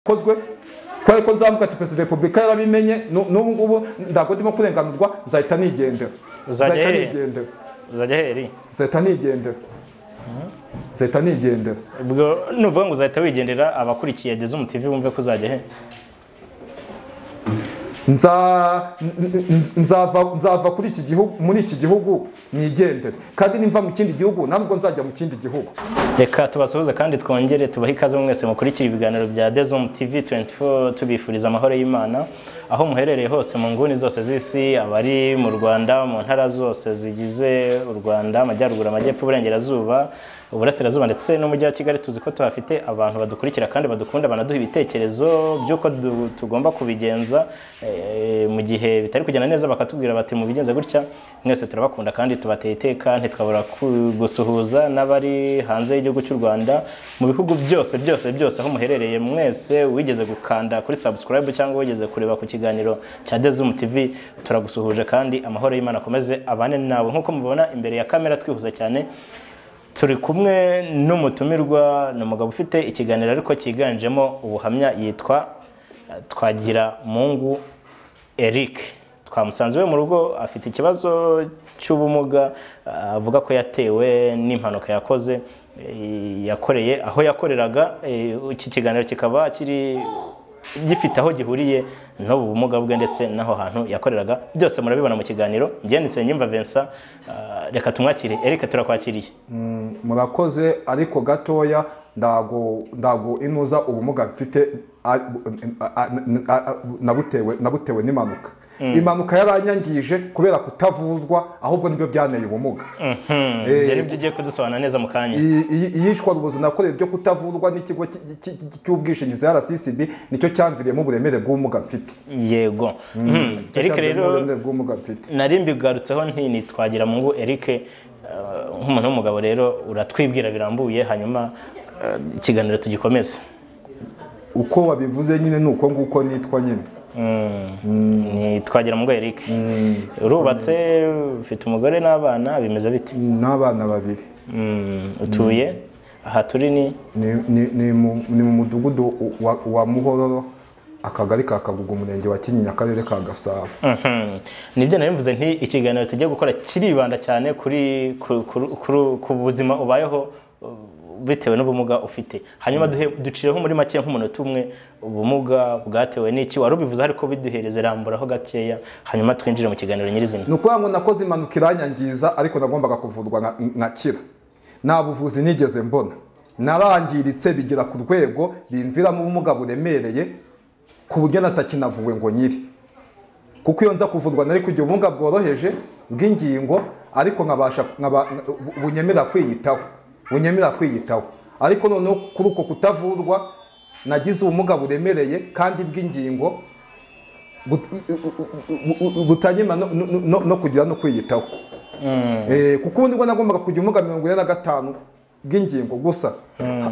kozwe kubera ko nzavuga ati perezida wa repubulika yarabimenye n'ubu ngubu ntabwo ndimo kurenganurwa nzahita nigendera uzajya nigendera ubwo nuvuga ngo uzahita wigendera abakurikiye Dezum TV bumve ko uzajya he nzava kuri iki gihugu muri iki gihugu nigendere kandi nimva mu kindi gihugu ntabwo nzajya mu kindi gihugu. Reka tubasuhuze kandi twongere tubahe ikaze mwese mukurikira ibiganiro bya Dezum TV 24 tubifuriza amahoro y'Imana aho muherereye hose mu nguni zose z'isi, abari mu Rwanda mu ntara zose zigize u Rwanda, amajyaruguru, amajyepfo, uburengerazuba, uburasirazuba ndetse n'umujyi wa Kigali. Tuzi ko tuhafite abantu badukurikira kandi badukunda, banaduha ibitekerezo by'uko tugomba kubigenza mu gihe bitari kugenda neza, bakatubwira bati mubigenze gutya. Mwese turabakunda kandi tubateye iteka, ntitwabura gusuhuza n'abari hanze y'igihugu cy'u Rwanda mu bihugu byose aho muherereye mwese. Wigeze gukanda kuri subscribe cyangwa wigeze kureba ku kiganiro cya Dezum TV, turagusuhuje kandi amahoro y'Imana akomeze abane nawe. Nkuko mubona imbere ya kamera twihuza cyane, turi kumwe n'umutumirwa, n'umugabo ufite ikiganiro ariko cyiganjemo ubuhamya, yitwa Twagiramungu Eric. Twamusanze we mu rugo, afite ikibazo cy'ubumuga, avuga ko yatewe n'impanuka yakoreye aho yakoreraga. Iki kiganiro kikaba gifite aho gihuriye n'ubu bumuga bwe ndetse naho hantu yakoreraga. Byose murabibona mu kiganiro. Ngenditse Nyimva Vincent, reka tumwakire. Eric, turakwakiriye. Murakoze, ariko gatoya ndago inuza ubumuga mfite nabutewe n'impanuka. Impanuka yaranyangije kubera kutavuzwa, ahubwo nibyo byaneye ubumuga. Byari byo ugiye kudusobanura neza mu kanya. Iyishwa rubuzo nakoreye byo kutavurwa n'ikigo cy'ubwishingizi RCCB nicyo cyamviriyemo uburemere bw'ubumuga mfite. Yego. Eric rero nari mbigarutseho nti Twagiramungu Eric, nk'umuntu w'umugabo rero uratwibwira birambuye, hanyuma ikiganiro tugikomeze. Uko wabivuze nyine nuko nguko nitwa nyine. Ni Twagiramungu Eric. Urubatse, ufite umugore n'abana, bimeze bite? N'abana 2. Utuye aha turi ni mu mudugudu wa Muhororo, akagari ka Kagugu, umurenge wa Kinyinya, akarere ka Gasabo. Nibyo nari mvuze nti ikiganiro tugiye gukora kiribanda cyane ku buzima ubayeho bitewe n'ubumuga ufite. Hanyuma ducireho muri make nk'umunota umwe, ubumuga bwatewe n'iki? Wari ubivuze ariko biduhereze ramburaho gakeya, hanyuma twinjire mu kiganiro nyirizina. Nuko ngo nakoze impanuka iranyangiza, ariko nagombaga kuvurwa nkakira. Nta buvuzi nigeze mbona, narangiritse bigera ku rwego bimviramo ubumuga buremereye ku buryo natakinavuwe ngo nyiri. Kuko iyo nza kuvurwa nari kugira ubumuga bworoheje bw'ingingo, ariko bunyemera kwiyitaho. Ariko noneho kuri uko kutavurwa nagize ubumuga buremereye kandi bw'ingingo butanyema no kugira no kwiyitaho. Kuko ubundi bwo nagombaga kugira ubumuga 45 bw'ingingo gusa.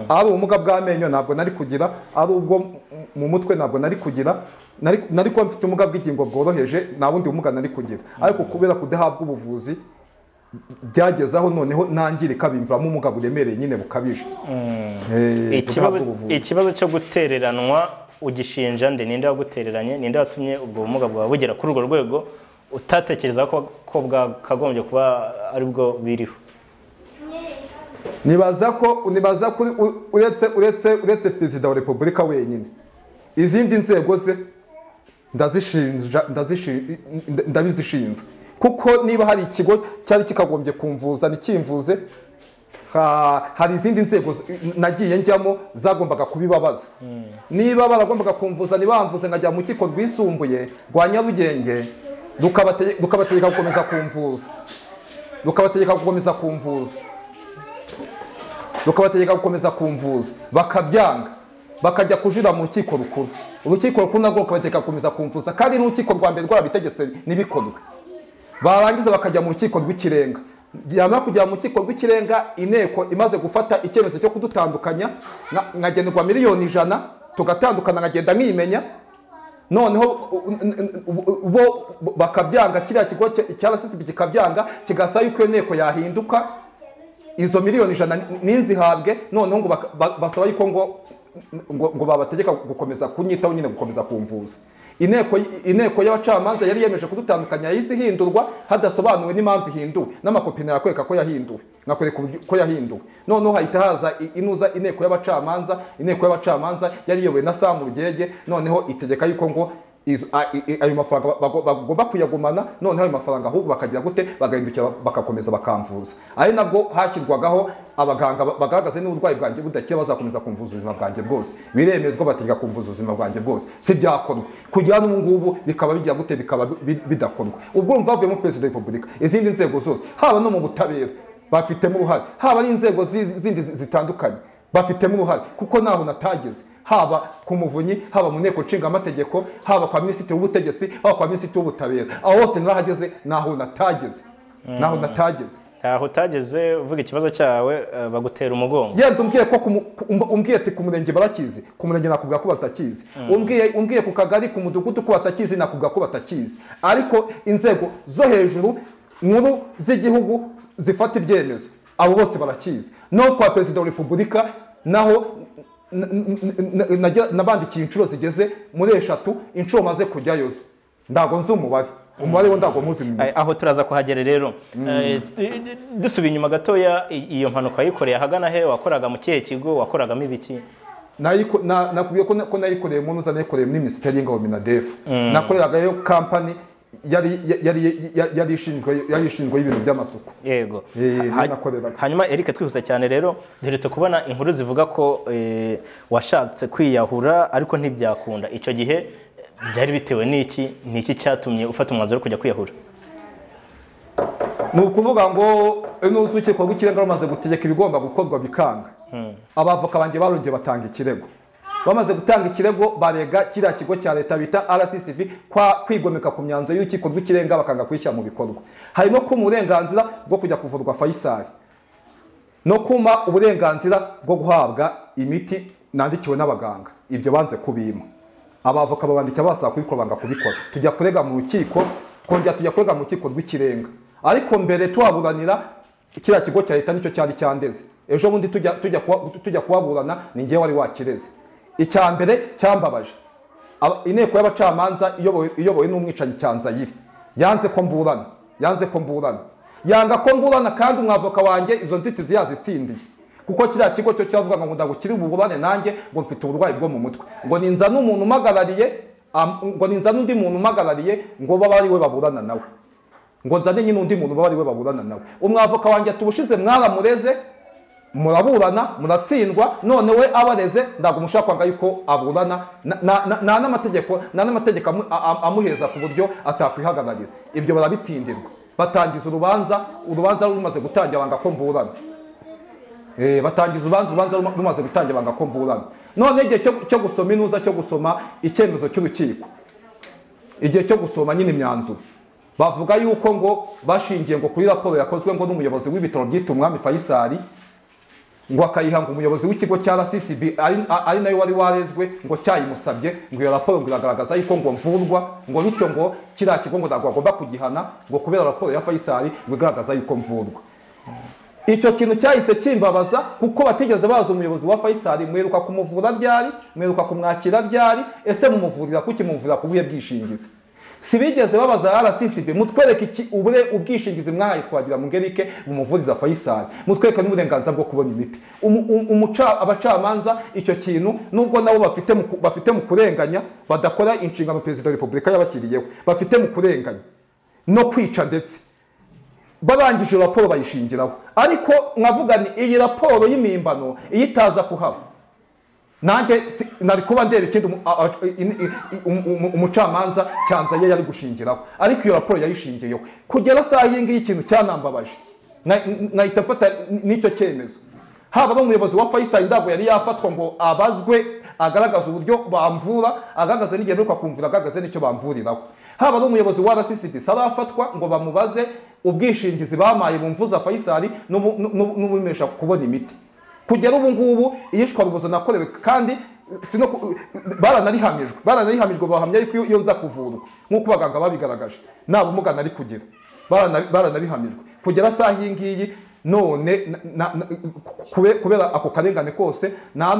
Ari ubumuga bw'amenyo ntabwo nari kugira, ari ubwo mu mutwe ntabwo nari kugira, nari kuba mfite ubumuga bw'ingingo bworoheje, nta bundi bumuga nari kugira. Ariko kubera kudahabwa ubuvuzi byagezaho noneho nangirika bimvamo ubumuga buremereye nyine bukabije. Ikibazo cyo gutereranwa ugishinja nde? Ninde wagutereranye? Ninde watumye ubwo bumuga bwawe bugera kuri urwo rwego utatekereza ko bwakagombye kuba ari bwo biriho? Nibaza ko uretse perezida wa repubulika wenyine, izindi nzego ze ndabizishinze. Kuko niba hari ikigo cyari kikagombye kumvuza nikimvuze, hari izindi nzego nagiye njyamo zagombaga kubibabaza. Niba baragombaga kumvuza ntibamvuze, nkajya mu rukiko rwisumbuye rwa Nyarugenge, rukabategeka gukomeza kumvuza, bakabyanga, bakajya kujira mu rukiko rukuru. Urukiko rukuru nabwo rukabategeka gukomeza kumvuza, kandi n'urukiko rwa mbere rwarabitegetse n'ibikorwe. Barangiza bakajya mu rukiko rw'ikirenga. Yamara kujya mu rukiko rw'ikirenga, inteko imaze gufata icyemezo cyo kudutandukanya, nkagenerwa miliyoni 100, tugatandukana, nkagenda nkimenya. Noneho bo bakabyanga, kiriya kigo cya RCCB kikabyanga, kigasaba yuko inteko yahinduka, izo miliyoni 100 ninzihabwe. Noneho ngo basaba yuko ngo ngo babategeka gukomeza kunyitaho nyine gukomeza kumvuza. Inteko y'abacamanza yari yemeje kudutandukanya yahise ihindurwa hadasobanuwe n'impamvu ihinduwe, n'amakopine yakwereka ko yahinduwe, nakwereka ko yahinduwe. Noneho hahita haza inuza inteko y'abacamanza yari iyobowe na Sam Rugege, noneho itegeka yuko ngo ayo mafaranga bagomba kuyagumana, noneho ayo mafaranga ahubwo bakagira gute bagahindukira bakakomeza bakamvuza. Ari nabwo hashyirwagaho abaganga bagaragaza n'uburwayi bwanjye budakira bazakomeza kumvuza ubuzima bwanjye bwose, biremezwa bategeka kumvuza ubuzima bwanjye bwose, si byakorwa kugira n'ubu ngubu bikaba bigira gute bikaba bidakorwa. Ubwo umva havuyemo Perezida wa Repubulika, izindi nzego zose haba no mu butabera bafitemo uruhare, haba n'inzego zindi zitandukanye bafitemo uruhare, kuko naho natageze, haba ku Muvunyi, haba mu nteko nshinga amategeko, haba kwa Minisitiri w'ubutegetsi, haba kwa Minisitiri w'ubutabera, aho hose narahageze, naho natageze. Aho utageze uvuga ikibazo cyawe bagutera umugongo. Yenda umbwiye ko umbwiye ati ku murenge barakizi, ku murenge nakubwira ko batakizi. Umbwiye ku kagari, ku mudugudu ko batakizi, nakubwira ko batakizi. Ariko inzego zo hejuru nkuru z'igihugu zifata ibyemezo, abo bose barakizi. No kwa Perezida wa Repubulika naho nabandikiye inshuro zigeze muri 3 inshuro maze kujyayo. Ndago nzi umubare wo ndago muzi. Aho turaza kuhagera rero. Dusubiye inyuma gatoya, iyo mpanuka yikoreye ahagana he, wakoraga mu kihe kigo, wakoragamo ibiki? Nakubwiye ko nayikoreye mu nuza nayikoreye muri Minisiteri y'Ingabo Minadef. Nakoreraga yo company yari ishinzwe ibintu by'amasuku. Yego. Hanyuma Eric, twihuse cyane rero, duheretse kubona inkuru zivuga ko washatse kwiyahura ariko ntibyakunda. Icyo gihe byari bitewe n'iki cyatumye ufata umwanzuro wo kujya kwiyahura? Ni ukuvuga ngo n'urukiko rw'ikirenga rumaze gutegeka ibigomba gukorwa bikanga. Abavoka banjye barongeye batanga ikirego. Bamaze gutanga ikirego barega kiriya kigo cya leta bita RCCB kwigomeka ku myanzuro y'urukiko rw'ikirenga bakanga kwishyira mu bikorwa. Harimo ko uburenganzira bwo kujya kuvurwa Faisal, no kuma uburenganzira bwo guhabwa imiti nandikiwe n'abaganga, ibyo banze kubima. Abavoka babandika basaba kubikora banga kubikora. Tujya kurega mu rukiko, kongera tujya kurega mu rukiko rw'ikirenga. Ariko mbere tuhaburanira kiriya kigo cya leta nicyo cyari cyandeze. Ejo bundi tujya kuhaburana ni ngewe wari wakireze. Icya mbere cyambabaje, inteko y'abacamanza iyobowe n'umwicanyi Cyanzayire yanze ko mburana, yanga ko mburana, kandi umwavoka wanjye izo nzitizi yazitsindiye, kuko kiriya kigo cyo cyavuga ngo ndagukiri uburane nanjye ngo mfite uburwayi bwo mu mutwe, ngo ninza n'umuntu umagarariye, ngo ninza n'undi muntu umagarariye ngo baba ari we baburana nawe, ngo nzane nyine undi muntu baba ari we baburana nawe. Umwavoka wanjye atubushize mwaramureze, muraburana muratsindwa, none we abareze ndago mushaka kwanga yuko aburana na n'amategeko amuheza ku buryo atakwihagararira. Ibyo barabitsindirwa, batangiza urubanza rumaze gutangira banga ko mburana. Batangiza urubanza rumaze gutangira banga ko mburana. None igihe cyo gusoma inuza, cyo gusoma icyemezo cy'urukiko, igihe cyo gusoma nyine imyanzuro, bavuga yuko ngo bashingiye ngo kuri raporo yakozwe ngo n'umuyobozi w'ibitaro byitwa Umwami Faisal, ngo akayihanga umuyobozi w'ikigo cya RCCB ari nayo wari warezwe, ngo cyayimusabye ngo iyo raporo ngo iragaragaza yuko ngo mvurwa, ngo bityo ngo kiriya kigo ngo ntabwo agomba kugihana, ngo kubera raporo ya Faisal ngo igaragaza yuko mvurwa. Icyo kintu cyahise kimbabaza, kuko batigeze baza umuyobozi wa Faisal, mweruka kumuvura ryari, mweruka kumwakira ryari, ese mumuvurira kuki, mumuvurira ku buhe bwishingizi? Sibigeze babaza RCCB mutwereke iki ubwishingizi mwahaye Twagira Mungerike bumuvuriza Faisal, mutwereke n'uburenganzira bwo kubona imiti. Abacamanza icyo kintu nubwo nabo bafite mu kurenganya, badakora inshingano Perezida wa Repubulika yabashyiriyeho, bafite mu kurenganya no kwica, ndetse barangije raporo bayishingiraho. Ariko mwavuga ni iyi raporo y'imimbano iyitaza kuhaba, nanjye nari kuba ndeba ikindi umucamanza Cyanzayire yari gushingiraho, ariko iyo raporo yayishingiyeho. Kugera saa yingiyi ikintu cyanambabaje, nkahita mfata n'icyo cyemezo. Haba n'umuyobozi wa Faisal ndago yari yafatwa ngo abazwe, agaragaza uburyo bamvura, agaragaza n'igihe nuko akumvira, agaragaza n'icyo bamvuriraho. Haba n'umuyobozi wa RCCB sarafatwa ngo bamubaze ubwishingizi bamaye bumvuza Faisal n'ubumesha kubona imiti. Kugera ubu ngubu iyishwa rubozo nakorewe, kandi baranarihamijwe bahamya yuko iyo nza kuvurwa nk'uko abaganga babigaragaje nta bumuga nari kugira, baranabihamijwe. Kugera saa yingiyi none kubera ako karengane kose nta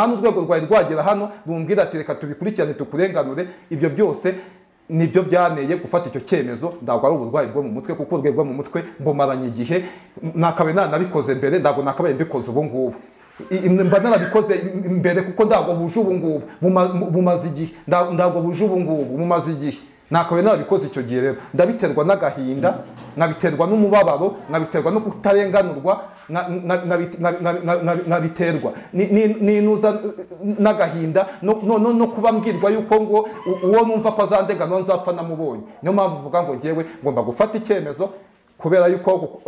n'urwego rwari rwagera hano rumbwira ati reka tubikurikirane tukurenganure. Ibyo byose nibyo byaneye gufata icyo cyemezo. Ntabwo ari uburwayi bwo mu mutwe, kuko urwego rwo mu mutwe mbumaranye igihe, nakabaye nanabikoze mbere, ntabwo nakabaye mbikoze ubu ngubu. Mba narabikoze mbere kuko ntabwo buje ubu ngubu, bumaze igihe, ntabwo buje ubu ngubu, bumaze igihe. Nakabaye narabikoze icyo gihe. Rero ndabiterwa n'agahinda, nkabiterwa n'umubabaro, nkabiterwa no kutarenganurwa, nkabiterwa ninuza n'agahinda no kuba mbwirwa yuko ngo uwo numva ko azandenganura nzapfa namubonye. Niyo mpamvu uvuga ngo ngewe ngomba gufata icyemezo, kubera yuko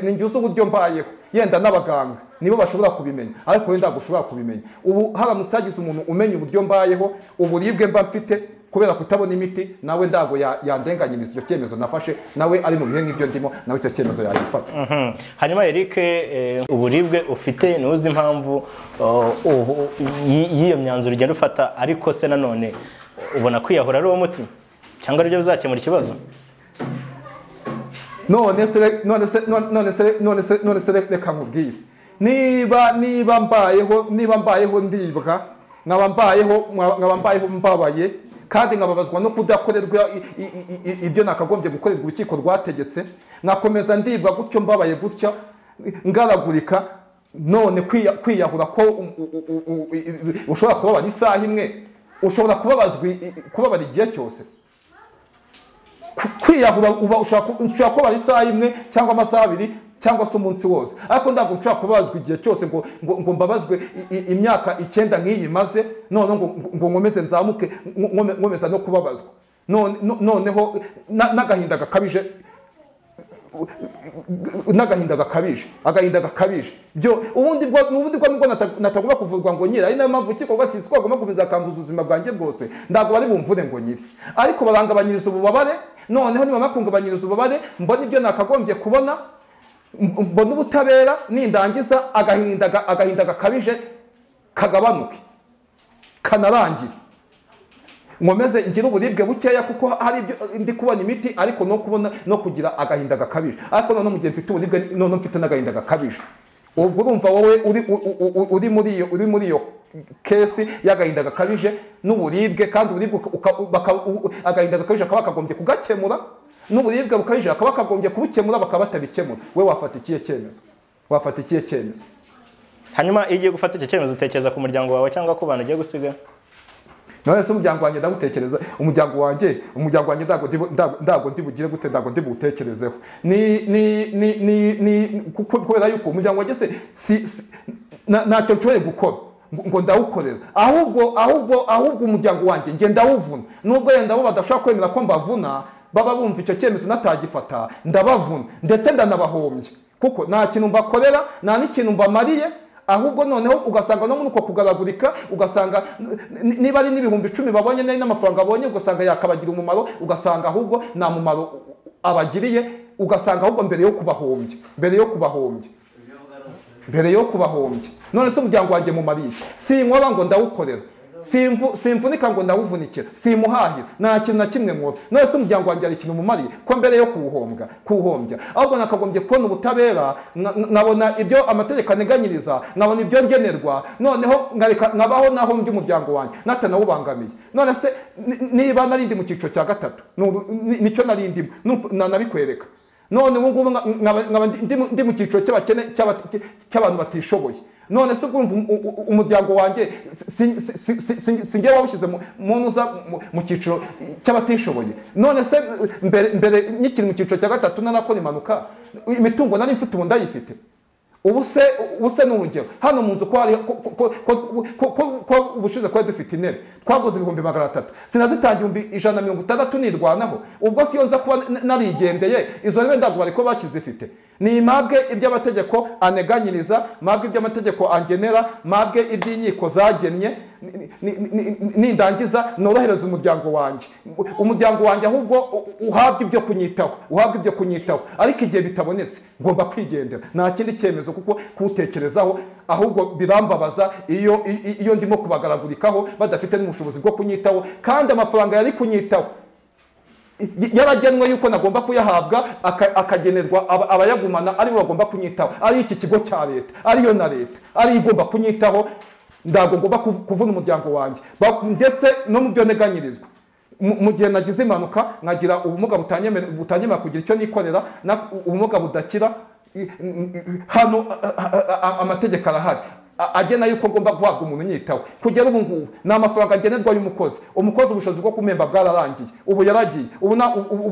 ninjye uzi uburyo mbayeho. Yenda n'abaganga nibo bashobora kubimenya, ariko wenda ntabwo ushobora kubimenya. Ubu haramutse hagize umuntu umenya uburyo mbayeho, uburibwe mba mfite kubera kutabona imiti, nawe ntabwo yandenganyiriza icyo cyemezo nafashe. Nawe ari mu bihe nk'ibyo ndimo, nawe icyo cyemezo yagifata. Hanyuma Eric, uburibwe ufite ntuzi impamvu y'iyo myanzuro ugenda ufata, ariko se nanone ubona kwiyahura ari uwo muti cyangwa aribyo bizakemura ikibazo? None se reka nkubwire, niba mbayeho ndibwa, nkaba mbayeho mbabaye, kandi nkababazwa no kudakorerwa ibyo nakagombye gukorerwa urukiko rwategetse, nkakomeza ndibwa gutyo mbabaye gutya ngaragurika, none kwiyahura ko ushobora kubabara isaha imwe, ushobora kubabara igihe cyose. Kwiyahura ushobora kubabara isaha imwe cyangwa amasaha abiri cyangwa se umunsi wose, ariko ntabwo nshobora kubabazwa igihe cyose ngo mbabazwe imyaka 9 nk'iyi maze, none ngo nkomeze nzamuke nkomeza no kubabazwa. Noneho n'agahinda gakabije, agahinda gakabije. Ubundi bwo nubwo natagomba kuvurwa ngo nyiri, ari nayo mpamvu urukiko rwatitse ko bagomba gukomeza akamvuza ubuzima bwanjye bwose, ntabwo bari bumvure ngo nyiri, ariko barangabanyiriza ububabare. Noneho nibamara kungabanyiriza ububabare, mbona ibyo nakagombye kubona, mbona ubutabera, nindangiza agahinda gakabije kagabanuke, kanarangire, nkomeze ngira uburibwe bukeya, kuko hari ibyo ndi kubona imiti, ariko no kugira agahinda gakabije. Ariko none mu gihe mfite uburibwe, none mfite n'agahinda gakabije, ubwo urumva wowe uri muri iyo kesi y'agahinda gakabije n'uburibwe, kandi uburibwe agahinda gakabije akaba kagombye kugakemura, n'uburibwe bukabije akaba kagombye kubukemura, bakaba batabikemura. We wafata ikihe cyemezo? Hanyuma iyo ugiye gufata icyo cyemezo, utekereza ku muryango wawe cyangwa ku bantu ugiye gusiga? None se umuryango wanjye ndagutekereza, umuryango wanjye ntabwo ndibugire gute, ntabwo ndibutekerezeho. Kubera yuko umuryango wanjye se ntacyo nshoboye gukora ngo ndawukorera, ahubwo umuryango wanjye nge ndawuvuna. Nubwo yenda bo badashobora kwemera ko mbavuna, baba bumva icyo cyemezo natagifata, ndabavuna ndetse ndanabahombye, kuko nta kintu mbakorera, nta n'ikintu mbamariye. Ahubwo noneho ugasanga no muri uko kugaragurika, ugasanga niba ari n'ibihumbi 10 babonye n'amafaranga babonye, ugasanga yakabagira umumaro, ugasanga ahubwo nta mumaro abagiriye, ugasanga ahubwo mbere yo kubahombye. None se umuryango wanjye mumariye iki? Sinkora ngo ndawukorera, simvunika ngo ndawuvunikira, simuhahira, nta kintu na kimwe nkora. None se umuryango wanjye ari ikintu mumariye ko mbere yo kuwuhombya? Ahubwo nakagombye kubona ubutabera, nkabona ibyo amategeko aneganyiriza, nkabona ibyo ngenerwa, noneho nkabaho naho ndi umuryango wanjye natanawubangamiye. None se niba narindi mu cyiciro cya 3, nicyo narindimo, nanabikwereka. None ubu ngubu nkaba ndi mu cyiciro cy'abantu batishoboye. None se umuryango wanjye sinjye wawushyize mu cyiciro cy'abatishoboye? None se mbere nyikiri mu cyiciro cya 3 narakora impanuka, imitungo nari mfite ubu ndayifite? Ubu se n'urugero hano mu nzu ko ubushize ko dufite intebe twaguze 300,000, sinazitangiye 160 nirwanaho. Ubwo siyo nza kuba narigendeye, izo ntebe ndagwa ariko bakizifite. Ni mabwe iby'amategeko aneganyiriza, mabwe iby'amategeko angenera, mabwe iby'inkiko zagennye, nindangiza norohereza umuryango wanjye ahubwo uhabwa ibyo kunyitaho, ariko igihe bitabonetse ngomba kwigendera. Nta kindi cyemezo kuko kutekerezaho, ahubwo birambabaza iyo ndimo kubagaragurikaho badafite n'ubushobozi bwo kunyitaho, kandi amafaranga yari kunyitaho yaragenwe yuko nagomba kuyahabwa akagenerwa abayagumana aribo bagomba kunyitaho, ari iki kigo cya leta, ariyo na leta ari igomba kunyitaho, ndago ngomba kuvuna umuryango wanjye ndetse no mu byo neganyirizwa. Mu gihe nagize impanuka nkagira ubumuga butanyemera kugira icyo nikorera, ubumuga budakira, hano amategeko arahari agena yuko ngomba guhabwa umuntu unyitaho. Kugera ubu ngubu ni amafaranga agenerwa y'umukozi. Umukozi ubushobozi bwo kumemba bwararangiye, ubu yaragiye, ubu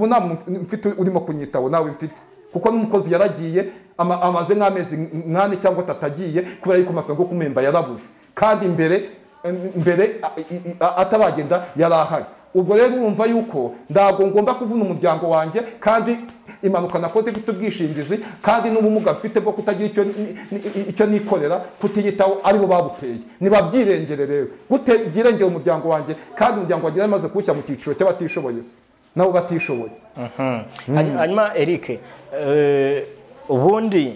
nta muntu mfite urimo kunyitaho, nawe mfite, kuko n'umukozi yaragiye amaze nk'amezi 8 cyangwa 3 agiye kubera yuko amafaranga yo kumemba yarabuze, kandi mbere ataragenda yarahari. Ubwo rero urumva yuko ndago ngomba kuvuna umuryango wanjye, kandi impanuka nakoze ifite ubwishingizi, kandi n'ubumuga mfite bwo kutagira icyo nikorera, kutiyitaho aribo babuteye. Nibabyirengere rero, gute byirengera umuryango wanjye kandi umuryango wanjye yamaze kuwushyira mu cyiciro cy'abatishoboye, nabo batishoboye. Hanyuma Eric, ubundi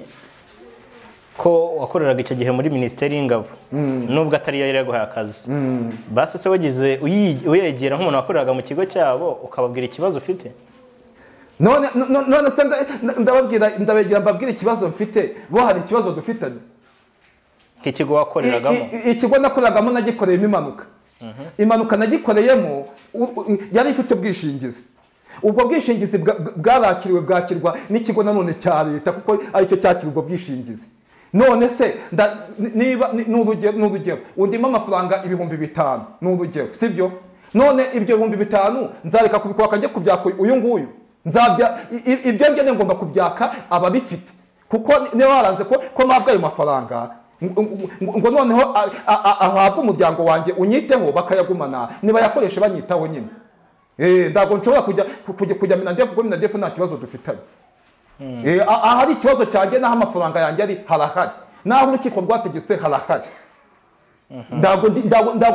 ko wakoreraga icyo gihe muri Minisiteri y'Ingabo, nubwo atari yo yaguhaye akazi, basi se wagize uyegera nk'umuntu wakoreraga mu kigo cyabo ukababwira ikibazo ufite? None se ndabegera mbabwira ikibazo mfite, bo hari ikibazo dufitanye. Nk'ikigo wakoreragamo? Ikigo nakoreragamo nagikoreyemo impanuka. Impanuka nagikoreyemo yari ifite ubwishingizi. Ubwo bwishingizi bwakirwa n'ikigo nanone cya leta, kuko aricyo cyakira ubwo bwishingizi. None se niba n'urugero undimo amafaranga 5,000 n'urugero, sibyo? None ibyo 5,000 nzareka kubikora kajye kubyaka uyu nguyu, nzabya ibyo ngene ngomba kubyaka ababifite, kuko niba waranze ko mabwa ayo mafaranga ngo noneho ahabwa umuryango wanjye unyiteho bakayagumana, niba yakoresha banyitaho nyine. Ndago nshobora kujya Minadefu nta kibazo dufitanye. Ahari ikibazo cyanjye naho amafaranga yanjye ari harahari, naho urukiko rwategetse harahari. Ndago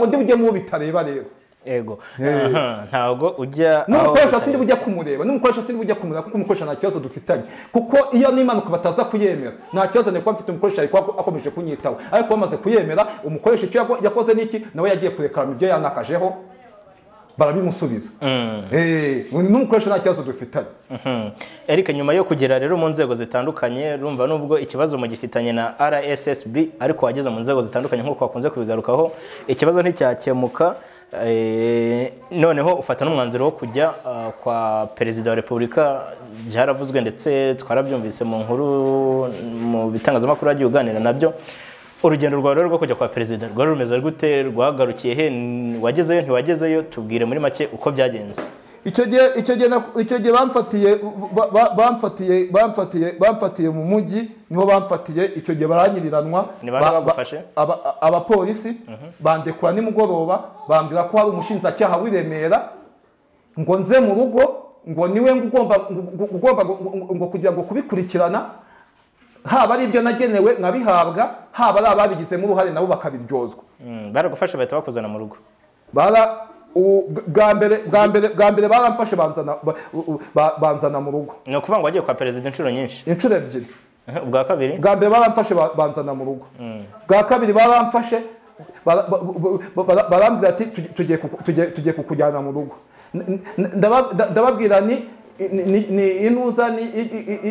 ndi bujye mu bitareba rero. Ego. Ntago ujya n'umukoresha sindi bujya kumureba, kuko umukoresha nta kibazo dufitanye, kuko iyo n'impanuka bataza kuyemera nta kibazo ne kwa mfite umukoresha ariko akomeje kunyitaho, ariko bamaze kuyemera umukoresha icyo yakoze niki nawe yagiye kurekana ibyo yanakajeho barabimusubiza. N'umukoresha nta kibazo dufitanye. Eric, nyuma yo kugera rero mu nzego zitandukanye, rumva nubwo ikibazo mu gifitanye na RSSB, ariko wageze mu nzego zitandukanye nk'uko wakunze kubigarukaho, ikibazo nticyakemuka. Noneho ufata n'umwanzuro wo kujya kwa Perezida wa Repubulika, byaravuzwe ndetse twarabyumvise mu nkuru mu bitangazamakuru yagiye uganira nabyo. Urugendo rwawe rwo kujya kwa Perezida rwari rumeze gute? Rwagarukiye he? Wagezeyo ntiwagezeyo? Tubwire muri make uko byagenze. Icyo gihe bamfatiye mu mujyi, niho bamfatiye. Icyo gihe baranyiriranwa, abapolisi bandekura nimugoroba, bambwira ko hari umushinjacyaha w'Iremera ngo nze mu rugo, ngo niwe ugomba ngo kugira ngo kubikurikirana, haba ari ibyo nagenewe nkabihabwa, haba ari ababigizemo uruhare nabo bakabiryozwa. Baragufasha bahita bakuzana mu rugo? Bwa mbere baramfashe banzana mu rugo. Ni ukuvuga ngo wagiye kwa Perezida inshuro nyinshi? Inshuro 2. Ubwa kabiri? Bwa mbere baramfashe banzana mu rugo. Bwa kabiri baramfashe barambwira ati tugiye kukujyana mu rugo. Ndababwira ni inuza ni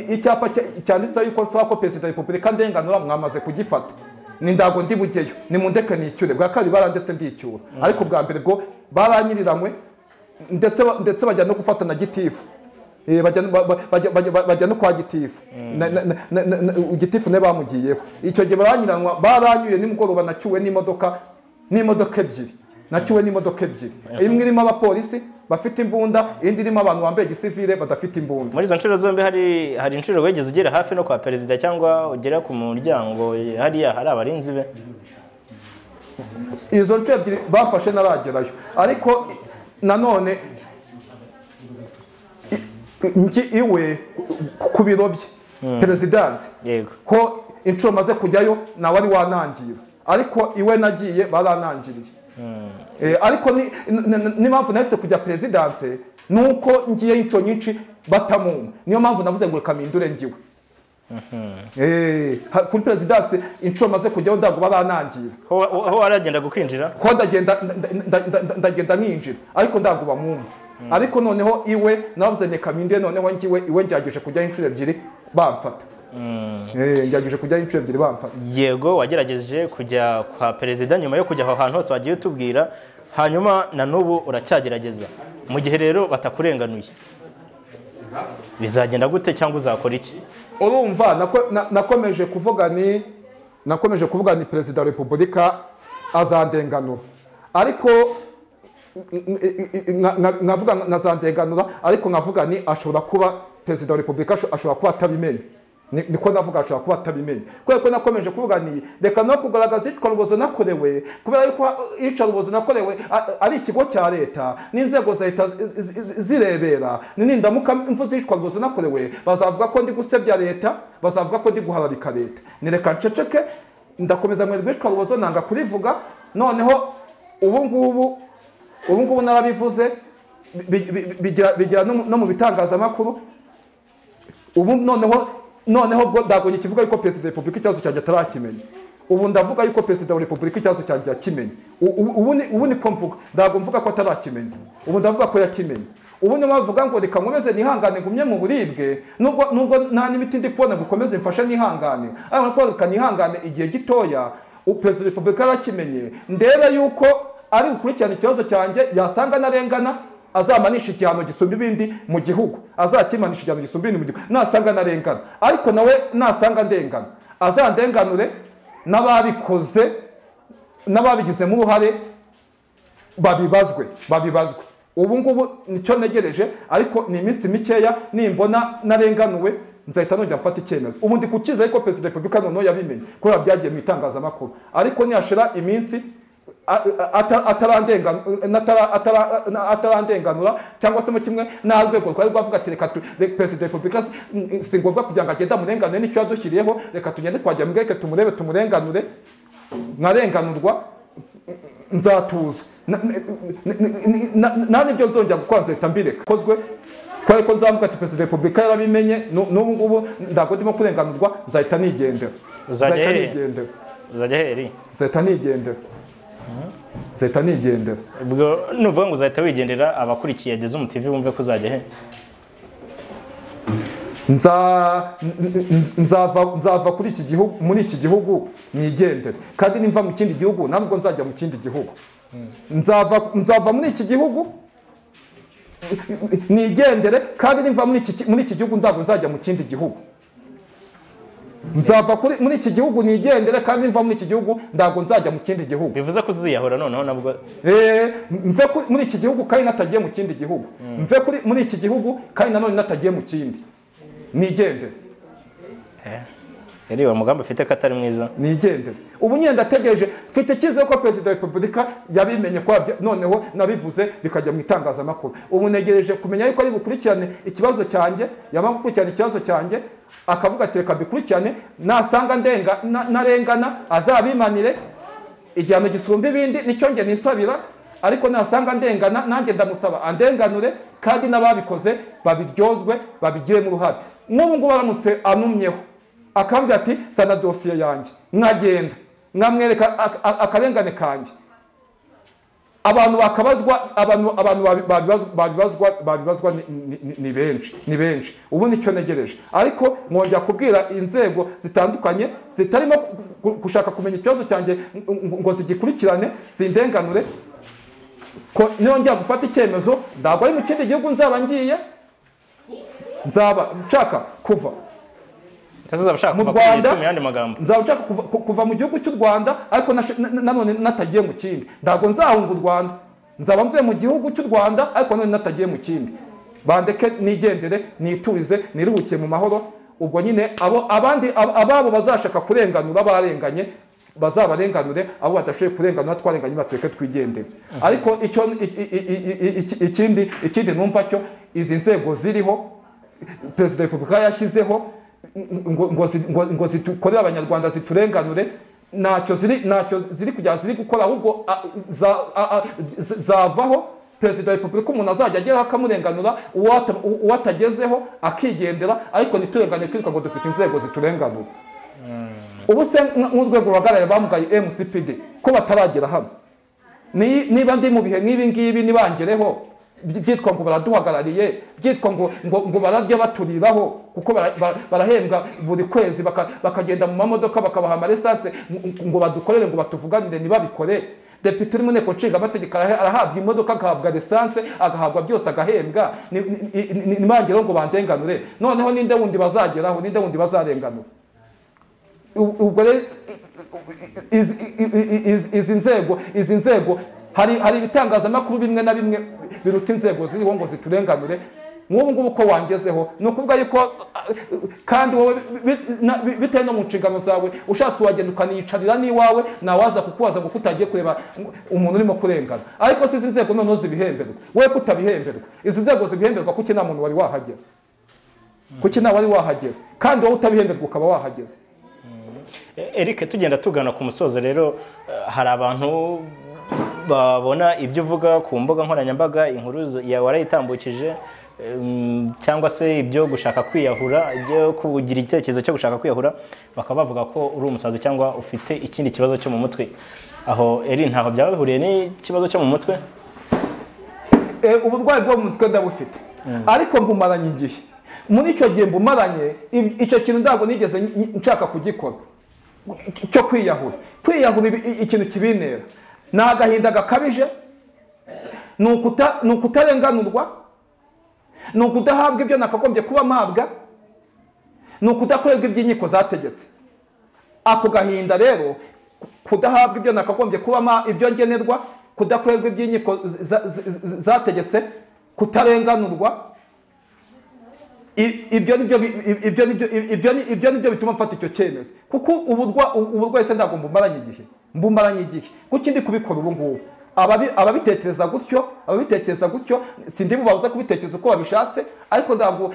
icyapa cyanditseho yuko ko Perezida wa Repubulika ndenganura mwamaze kugifata, ni ndago ndi bugeyo, ni mundeke nicyure. Bwa kabiri barandetse ndicyura, ariko bwa mbere bwo baranyiriranwe, ndetse bajya no gufata na gitifu. Bajya no kwa gitifu, gitifu ne bamugiyeho. Icyo gihe baranyiriranwa, baranyuye nimugoroba, nacyuwe n'imodoka 2. Nacyuwe n'imodoka 2, imwe irimo abapolisi bafite imbunda, indi irimo abantu bambaye gisivile badafite imbunda. Muri izo nshuro zombi hari inshuro wegeze ugera hafi no kwa Perezida cyangwa ugera ku muryango hariya hari abarinzi be? Izo nshuro 2 bafashe naragerayo, ariko nanone iwe ku biro bye Perezidansi, ko inshuro maze kujyayo nawe ari wanangira, ariko iwe nagiye baranangiriye. Ariko n'impamvu nahise kujya Perezidansi nuko ngiye inshuro nyinshi batamuma, niyo mpamvu navuze ngo reka mpindure ngiwe. Kuri Perezidansi inshuro maze kujyaho ndago baranangira. Aho waragenda gukwinjira? Ko ndagenda ninjira, ariko ndago bamuma. ariko noneho iwe navuze ne kaminde noneho ngiwe iwe njyageje kujya inshuro ebyiri bamfata njyageje kujya inshuro ebyiri bamfata. Yego wagerageje kujya kwa perezida nyuma yo kujya aho hantu hose wagiye utubwira, hanyuma na n'ubu uracyagerageza. Mu gihe rero batakurenganuye bizagenda gute cyangwa uzakora iki? Urumva nakomeje kuvuga ni perezida wa repubulika azandenganura, ariko nkavuga nazandenganura, ariko nkavuga ni ashobora kuba perezida wa repubulika ashobora kuba atabimenye. Niko navuga ashobora kuba atabimenye, kubera ko nakomeje kuvuga ni reka no kugaragaza iyicarubozo nakorewe, kubera yuko iyicarubozo nakorewe ari ikigo cya leta n'inzego za leta zirebera. Nindamuka mvuze iyicarubozo nakorewe bazavuga ko ndi gusebya leta, bazavuga ko ndi guharabika leta. Ni reka nceceke, ndakomeza mwerwe iyicarubozo nanga kurivuga. Noneho ubu ngubu narabivuze bigira no mu bitangazamakuru. Ubu noneho bwo ndagonye kivuga yuko perezida wa repubulika ikibazo cyanjye atarakimenya. Ubu ndavuga yuko perezida wa repubulika ikibazo cyanjye yakimenye. Ubu niko mvuga, ndago mvuga ko atarakimenya. Ubu ndavuga ko yakimenye. Ubu niyo bavuga ngo reka nkomeze nihangane ngumye mu buribwe, nubwo nta n'imiti ndi kubona gukomeze mfashe nihangane, ariko reka nihangane igihe gitoya. Perezida wa repubulika yarakimenye, ndebe yuko ari gukurikirana ikibazo cyanjye, yasanga narengana azamanisha igihano gisumba ibindi mu gihugu, azakimanisha igihano gisumba ibindi mu gihugu nasanga narengana. Ariko nawe nasanga ndengana azandenganure, n'ababikoze n'ababigizemo uruhare babibazwe. Ubu ngubu nicyo negereje, ariko ni iminsi mikeya nimbona narenganuwe nzahita nongera mfata icyemezo. Ubu ndi kukiza ariko perezida wa repubulika noneho yabimenye kubera byagiye mu itangazamakuru, ariko niyashira iminsi atarandenganura cyangwa se mu kimwe nta rwego rwari rwavuga ati reka perezida wa repubulika si ngombwa kugira ngo agende amurenganure n'icyo yadushyiriyeho, reka tugende twajya mureke tumurebe tumurenganure, nkarenganurwa nzatuza. nta n'ibyo nzongera gukora nzahita mbireka kozwe, kubera ko nzavuga ati perezida wa repubulika yarabimenye. N'ubu ngubu ntabwo ndimo kurenganurwa, nzahita nigendera. Uzajya heri? Uzahita nigendera. Ubwo nuvuga ngo uzahita wigendera, abakurikiye Dezum TV bumve ko uzajya he? Nzava kuri iki gihugu, muri iki gihugu nigendere, kandi nimva mu kindi gihugu ntabwo nzajya mu kindi gihugu. Nzava muri iki gihugu nigendere, kandi nimva muri iki gihugu ntabwo nzajya mu kindi gihugu. Nzava muri iki gihugu nigendere, kandi nimva muri iki gihugu ntabwo nzajya mu kindi gihugu. Bivuze ko uziyahura noneho nabwo? Mve muri iki gihugu kandi natagiye mu kindi gihugu. Mve muri iki gihugu kandi nanone natagiye mu kindi. Nigendere. Yari wa mugambi ufite ko atari mwiza. Nigendere. Ubu nyenda ategereje, mfite icyizere ko perezida wa repubulika yabimenye ko noneho nabivuze bikajya mu itangazamakuru. Ubu negereje kumenya yuko ari bukurikirane ikibazo cyanjye, yamara gukurikirana ikibazo cyanjye akavuga ati reka bikurikirane, nasanga narengana azabimanire igihano gisumba ibindi, nicyo nge nisabira. Ariko nasanga ndengana nanjye ndamusaba andenganure, kandi n'ababikoze babiryozwe babigiremo uruhare. N'ubu ngubu baramutse anumyeho akambwira ati sana dosiye yanjye, nkagenda nkamwereka akarengane kanjye, abantu bakabazwa, abantu babibazwa ni benshi. Ubu nicyo negereje, ariko mwongera kubwira inzego zitandukanye zitarimo gushaka kumenya ikibazo cyanjye ngo zigikurikirane zindenganure, ko nongera gufata icyemezo ntabwo ari mu kindi gihugu nzaba ngiye, nzaba nshaka kuva mu Rwanda, nzaba nshaka kuva mu gihugu cy'u Rwanda, ariko nanone natagiye mu kindi. Ntabwo nzahunga u Rwanda, nzaba mvuye mu gihugu cy'u Rwanda, ariko nanone natagiye mu kindi. Bandeke nigendere, niturize, niruhukiye mu mahoro. Ubwo nyine ababo bazashaka kurenganura barenganye bazabarenganure, abo badashoboye kurenganura twarenganye batureke twigendere. Ariko ikindi numva cyo izi nzego ziriho perezida wa repubulika yashyizeho ngo zikorere abanyarwanda ziturenganure, ntacyo ziri kujya ziri gukora, ahubwo zavaho. Perezida wa repubulika umuntu azajya ageraho akamurenganura, uwo atagezeho akigendera, ariko ntiturenganire twiruka ngo dufite inzego ziturenganura. Ubu se nk'urwego ruhagarariye bamugaye MCPD ko bataragera hano, niba ndi mu bihe nk'ibi ngibi nibangereho byitwa ngo baraduhagarariye, byitwa ngo bararya baturiraho kuko barahembwa buri kwezi bakagenda mu mamodoka bakabaha amaresanse ngo badukorere ngo batuvuganire ntibabikore. Depite uri mu nteko nshinga amategeko arahabwa imodoka, agahabwa resanse, agahabwa byose, agahembwa, nimangiraho ngo bandenganure. Noneho ninde wundi bazageraho, ninde wundi bazarenganura? Ubwo rero izi nzego hari ibitangazamakuru bimwe na bimwe biruta inzego ziriho ngo ziturenganure. Nk'ubu ngubu ko wangezeho ni ukuvuga yuko kandi wowe bitewe no mu nshingano zawe ushatse wagenda ukaniyicarira n'iwawe nawaza kukubaza ngo utagiye kureba umuntu urimo kurengana. Ariko si izi nzego noneho zibihemberwa, wowe kutabihemberwa. Izi nzego zibihemberwa kuki nta muntu wari wahagera, kuki nta wari wahagera, kandi wowe utabihemberwa ukaba wahageze. Eric, tugenda tugana ku musozo rero, hari abantu babona ibyo uvuga ku mbuga nkoranyambaga, inkuru yawe warayitambukije, cyangwa se ibyo gushaka kwiyahura, ibyo kugira igitekerezo cyo gushaka kwiyahura, bakaba bavuga ko uri umusazi cyangwa ufite ikindi kibazo cyo mu mutwe. Aho Eri ntaho byaba bihuriye n'ikibazo cyo mu mutwe? Uburwayi bwo mu mutwe ndabufite, ariko mbumaranye igihe. Muri icyo gihe mbumaranye, icyo kintu ntabwo nigeze nshaka kugikora cyo kwiyahura. Kwiyahura ikintu kibintera ni agahinda gakabije, ni ukutarenganurwa, ni ukudahabwa ibyo nakagombye kuba mpabwa, ni ukudakorerwa iby'inkiko zategetse. Ako gahinda rero, kudahabwa ibyo nakagombye kuba ibyo ngenerwa, kudakorerwa iby'inkiko zategetse, kutarenganurwa, ibyo nibyo bituma mfata icyo cyemezo. Kuko uburwayi se ntabwo mbumaranye igihe, kuko ndi kubikora ubu ngubu. Ababitekereza gutyo sindi bubabuza kubitekereza uko babishatse, ariko ntabwo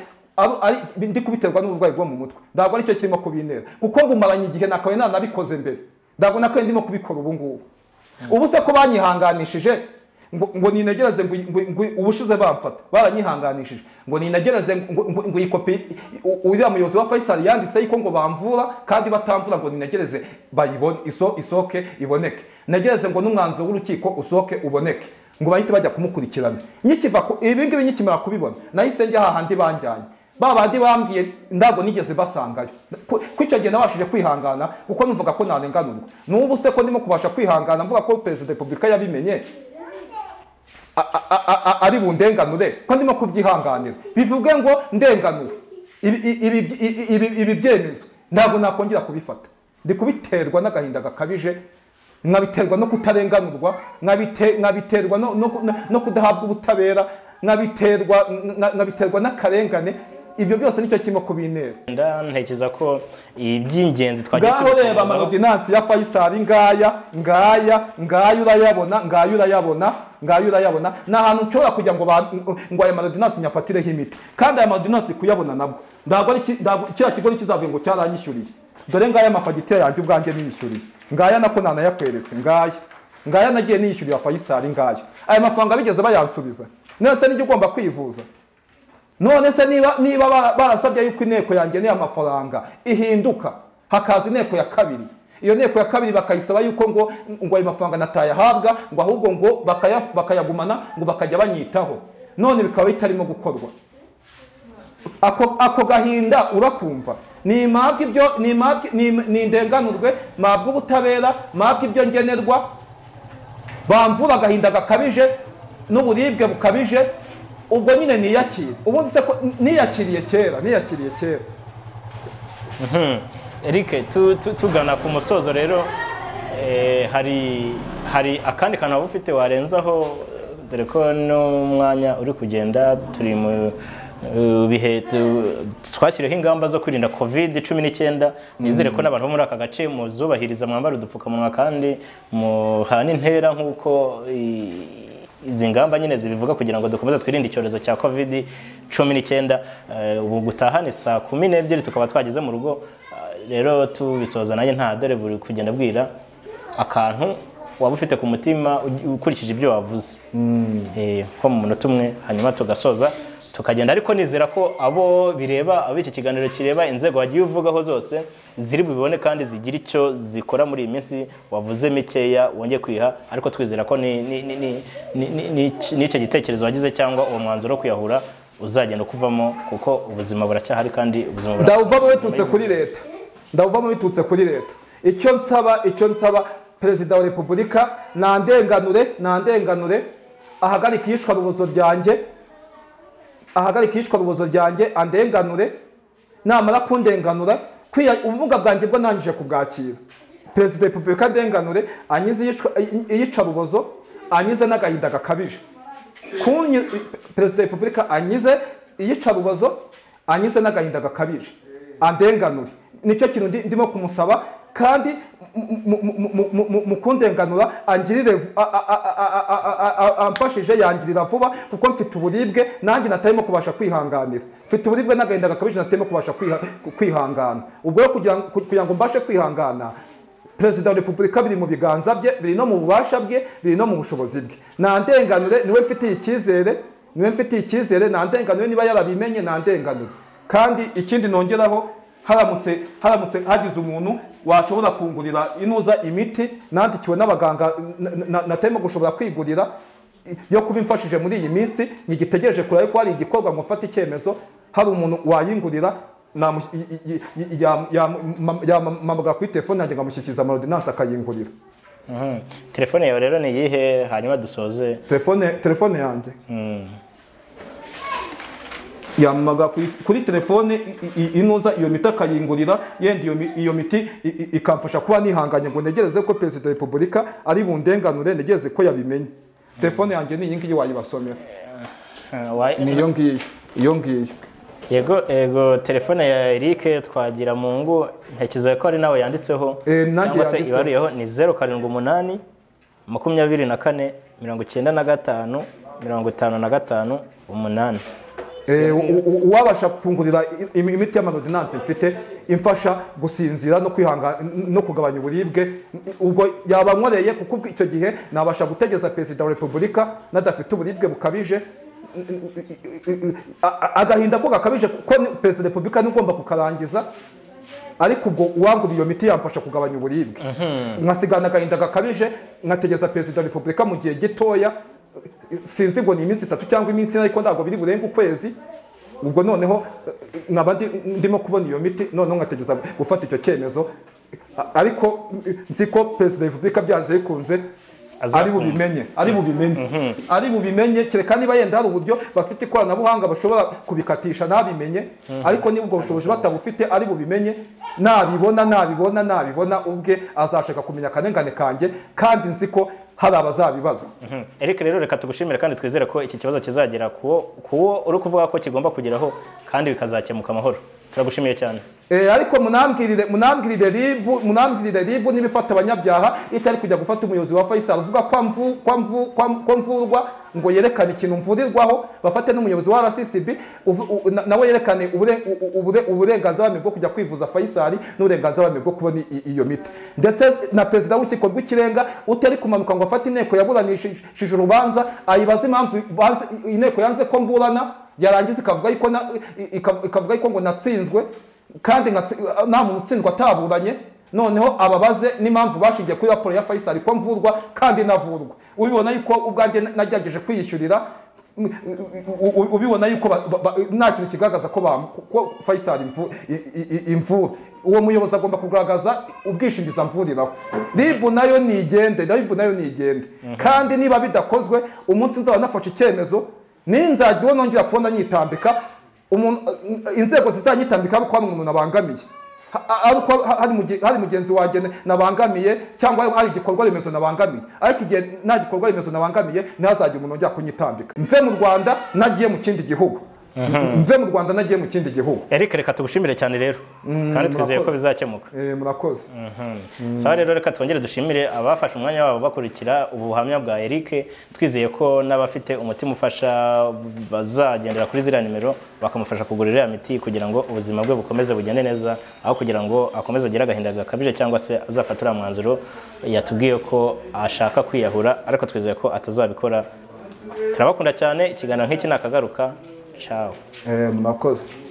ndi kubiterwa n'uburwayi bwo mu mutwe, ntabwo aricyo kirimo kubintera, kuko mbumaranye igihe nakabaye nanabikoze mbere, ntabwo nakabaye ndimo kubikora ubu ngubu. Ubu se ko banyihanganishije ngo ninagereze ngo ubushize bamfata baranyihanganishije ngo ninagereze ngo ikopi uriya muyobozi wa Faisal yanditse yuko ngo bamvura kandi batamvura, ngo ninagereze bayibone isoke iboneke, nagereze ngo n'umwanzuro w'urukiko usoke uboneke, ngo bahite bajya kumukurikirana. Nyikiva ko ibi ngibi nyikimara kubibona, nahise njya hahandi banjyanye, babandi bambwiye ntabwo nigeze basangayo. Kwicyo gihe nabashije kwihangana kuko numvaga ko narenganurwa. N'ubu se ko ndimo kubasha kwihangana mvuga ko Perezida wa Repubulika yabimenye ari bundenganure, ko ndimo kubyihanganira, bivuge ngo ndenganuwe. Ibi byemezo ntabwo nakongera kubifata, ndi kubiterwa n'agahinda gakabije, nkabiterwa no kutarenganurwa, nkabiterwa no kudahabwa ubutabera, nkabiterwa n'akarengane. Ibyo byose nicyo kirimo kubintera. Ntekereza ko iby'ingenzi twagiye reba amadinansi ya Faisal ngaya urayabona, n'ahantu nshobora kujya ngo aya madinansi nyafatireho imiti, kandi aya madinansi kuyabona nabwo ntabwo kiriya kigo kizavuye ngo cyaranyishyuriye. Dore ngaya amafagitire yanjye ubwanjye niyishyuriye, ngaya nako nanayakweretse, ngaya nagiye niyishyurira Faisal ngaya. Aya mafaranga bigeze bayansubiza? Nese nijye ugomba kwivuza? None se niba barasabye yuko inteko yanjye niya mafaranga ihinduka hakaza inteko ya kabiri, iyo nteko ya kabiri bakayisaba yuko ngo ayo mafaranga natayahabwa, ngo ahubwo ngo bakayagumana, ngo bakajya banyitaho, none bikaba bitarimo gukorwa. Ako gahinda urakumva? Ni indenganurwe, mabwa ubutabera, mabwa ibyo ngenerwa, bamvura agahinda gakabije n'uburibwe bukabije. Ubwo nyine niyakira. Ubundi se ko niyakiriye kera. Eric, tugana ku musozo rero, hari akandi kantu ufite warenzaho, dore ko n'umwanya uri kugenda, turi mu bihe twashyiriyeho ingamba zo kwirinda COVID-19. Nizere ko n'abantu bo muri aka gace muzubahiriza, mwambara udupfukamunwa kandi muhana intera nk'uko izi ngamba nyine zibivuga, kugira ngo dukomeze twirinde icyorezo cya COVID-19. Ubu gutaha ni saa 12 tukaba twageze mu rugo. Rero tubisoza nanjye nta dore buri kugenda bwira akantu waba ufite ku mutima ukurikije ibyo wavuze, ko mu munota umwe, hanyuma tugasoza tukagenda, ariko nizera ko abo bireba, abo iki kiganiro kireba, inzego wagiye uvugaho zose ziri bubibone kandi zigira icyo zikora muri iyi minsi wavuze mikeya wongeye kwiha, ariko twizera ko n'icyo gitekerezo wagize cyangwa uwo mwanzuro wo kwiyahura uzagenda kuvamo, kuko ubuzima buracyahari kandi ubuzima ndawuvamo bitutse kuri leta. Icyo nsaba Perezida wa Repubulika nandenganure ahagarika iyicwarubozo ryanjye andenganure, namara kundenganura ubumuga bwanjye bwo nangije kubwakira. Perezida wa Repubulika andenganure, anyize iyicarubozo, anyize n'agahinda gakabije. Perezida wa Repubulika anyize iyicarubozo, anyize n'agahinda gakabije, andenganure. Nicyo kintu ndimo kumusaba, kandi mu kundenganura amfashije yangirira vuba, kuko mfite uburibwe nanjye natarimo kubasha kwihanganira. Mfite uburibwe n'agahinda gakabije natarimo kubasha kwihangana. Ubwo rero kugira ngo mbashe kwihangana, Perezida wa Repubulika biri mu biganza bye, biri no mu bubasha bwe, biri no mu bushobozi bwe. Nandenganure, niwe mfitiye icyizere, nandenganure, niba yarabimenye nandenganure. Kandi ikindi nongeraho, haramutse hagize umuntu washobora kungurira imiti nandikiwe n'abaganga natarimo gushobora kwigurira yo kuba imfashije muri iyi minsi, nigitegereje kureba ko hari igikorwa ngo mfate icyemezo, hari umuntu wayingurira, yamamagara kuri telefone yanjye ngamushyikiriza amaordinance akayingurira. Telefone yawe rero ni iyihe, hanyuma dusoze? Telefone yanjye yamamaga kuri telefone iyo miti akayingurira, yenda iyo miti ikamfasha kuba nihanganye ngo negereze ko Perezida wa Repubulika ari bundenganure, negereze ko yabimenye. Telefone yanjye ni iyi ngiyi, wayibasomera. Ni iyo ngiyo. Yego, telefone ya Eric Twagiramungu, ntekereza ko ari nawe yanditseho, cyangwa se ibariyeho, ni 078 24 95 55 8. Uwabasha kungurira imiti y'amaordinance mfite imfasha gusinzira no kugabanya uburibwe, ubwo yabankoreye, kuko icyo gihe nabasha gutegeza Perezida wa Repubulika nadafite uburibwe bukabije, agahinda ko gakabije, kuko Perezida wa Repubulika nigomba kukarangiza, ariko ubwo uwangura iyo miti yamfasha kugabanya uburibwe, nkasigana agahinda gakabije, nkategeza Perezida wa Repubulika mu gihe gitoya, sinzi ngo ni iminsi 3 cyangwa iminsi 4, ariko ntabwo biri burenga ukwezi. Ubwo noneho nkaba ndimo kubona iyo miti, noneho nkategeza gufata icyo cyemezo, ariko nzi ko Perezida wa Repubulika byanze bikunze ari bubimenye, kereka niba yenda hari uburyo bafite ikoranabuhanga bashobora kubikatisha nabimenye, ariko niba ubwo bushobozi batabufite ari bubimenye, nabibona ubwe azashaka kumenya akanengane kanjye, kandi nzi ko hari abazabibazwa. Eric rero reka tugushimire, kandi twizere ko iki kibazo kizagera kuwo uri kuvuga ko kigomba kugeraho, kandi bikazakemuka amahoro. Turagushimiye cyane. Ariko munambwirire ribu n'ibifata abanyabyaha itari kujya gufata umuyobozi wa Faisal uvuga ko mvurwa ngo yerekane ikintu mvurirwaho, bafate n'umuyobozi wa RCCB nawe yerekane uburenganzira bwo kujya kwivuza Faisal n'uburenganzira bwo kubona iyo miti. Ndetse na Perezida w'Urukiko rw'Ikirenga utari kumanuka ngo afate inteko yaburanishije urubanza, ayibaza impamvu inteko yanze ko mburana, yarangiza ikavuga yuko ngo natsinzwe, kandi nta muntu utsindwa ataburanye, noneho ababaze n'impamvu bashingiye kuri raporo ya Faisal ko mvurwa kandi navurwa. Ubibona yuko ubwanjye nagerageje kwiyishyurira, ubibona yuko nta kintu kigaragaza ko Faisal imvura. Uwo muyobozi agomba kugaragaza ubwishingizi amvuriraho. Ribu nayo nigende, kandi niba bidakozwe, umunsi nzaba nafashe icyemezo, ninzajya nongera kubona nyitambika, inzego zizanyitambika ariko hari umuntu nabangamiye, ariko hari mugenzi wanjye nabangamiye, cyangwa hari igikorwa remezo nabangamiye, ariko igihe nta gikorwa remezo nabangamiye ntihazajya umuntu ujya kunyitambika. Mve mu Rwanda nagiye mu kindi gihugu, Eric reka tugushimire cyane rero, kandi twizeye ko bizakemuka. Murakoze. Sawa rero, reka twongere dushimire abafashe umwanya wabo bakurikira ubuhamya bwa Eric, twizeye ko n'abafite umutima ufasha bazagendera kuri ziriya nimero bakamufasha kugurira imiti kugira ngo ubuzima bwe bukomeze bugende neza, aho kugira ngo akomeze agire agahinda gakabije, cyangwa se azafatira mwanzuro yatubwiye ko ashaka kwiyahura, ariko twizeye ko atazabikora. Turabakunda cyane, ikiganiro nk'iki nakagaruka. ciao murakoze.